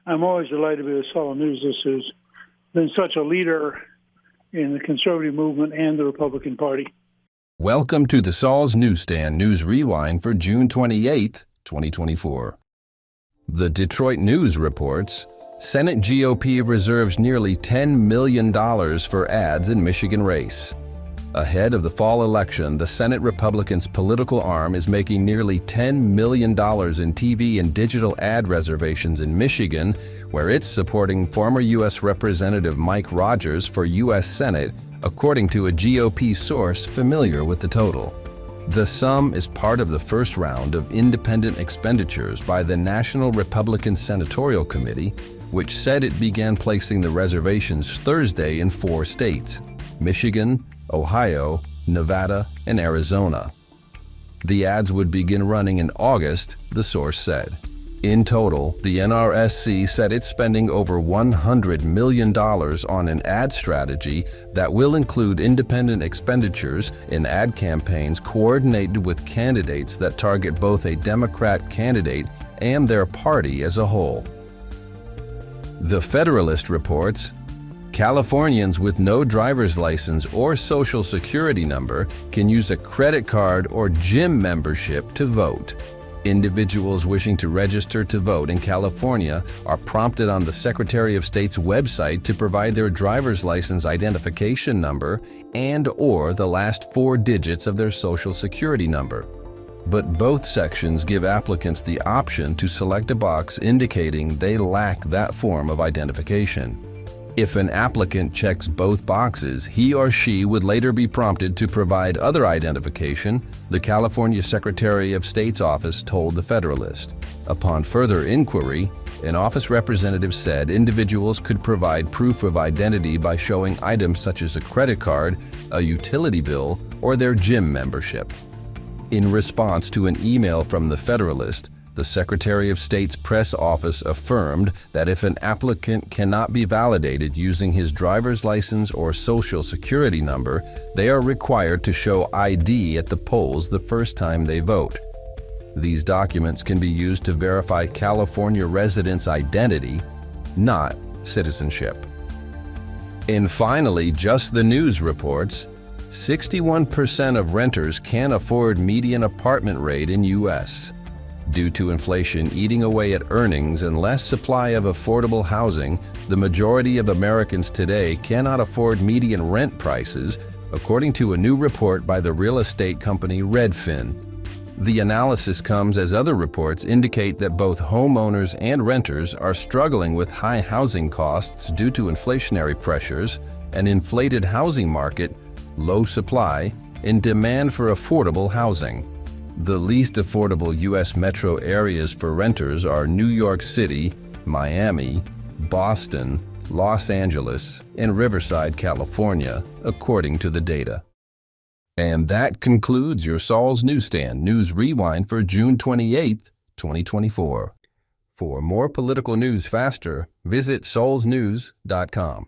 I'm always delighted to be with Saul News. This has been such a leader in the conservative movement and the Republican Party. Welcome to the Saul's Newsstand News Rewind for June 28, 2024. The Detroit News reports, Senate GOP reserves nearly $10 million for ads in Michigan race. Ahead of the fall election, the Senate Republicans' political arm is making nearly $10 million in TV and digital ad reservations in Michigan, where it's supporting former U.S. Representative Mike Rogers for U.S. Senate, according to a GOP source familiar with the total. The sum is part of the first round of independent expenditures by the National Republican Senatorial Committee, which said it began placing the reservations Thursday in 4 states: Michigan, Ohio, Nevada, and Arizona. The ads would begin running in August, the source said. In total, the NRSC said it's spending over $100 million on an ad strategy that will include independent expenditures in ad campaigns coordinated with candidates that target both a Democrat candidate and their party as a whole. The Federalist reports, Californians with no driver's license or social security number can use a credit card or gym membership to vote. Individuals wishing to register to vote in California are prompted on the Secretary of State's website to provide their driver's license identification number and/or the last 4 digits of their social security number. But both sections give applicants the option to select a box indicating they lack that form of identification. If an applicant checks both boxes, he or she would later be prompted to provide other identification, the California Secretary of State's office told the Federalist. Upon further inquiry, an office representative said individuals could provide proof of identity by showing items such as a credit card, a utility bill, or their gym membership. In response to an email from the Federalist, the Secretary of State's press office affirmed that if an applicant cannot be validated using his driver's license or social security number, they are required to show ID at the polls the first time they vote. These documents can be used to verify California residents' identity, not citizenship. And finally, Just the News reports, 61% of renters can't afford median apartment rate in U.S. Due to inflation eating away at earnings and less supply of affordable housing, the majority of Americans today cannot afford median rent prices, according to a new report by the real estate company Redfin. The analysis comes as other reports indicate that both homeowners and renters are struggling with high housing costs due to inflationary pressures, an inflated housing market, low supply, and demand for affordable housing. The least affordable U.S. metro areas for renters are New York City, Miami, Boston, Los Angeles, and Riverside, California, according to the data. And that concludes your Saul's Newsstand News Rewind for June 28, 2024. For more political news faster, visit saulsnews.com.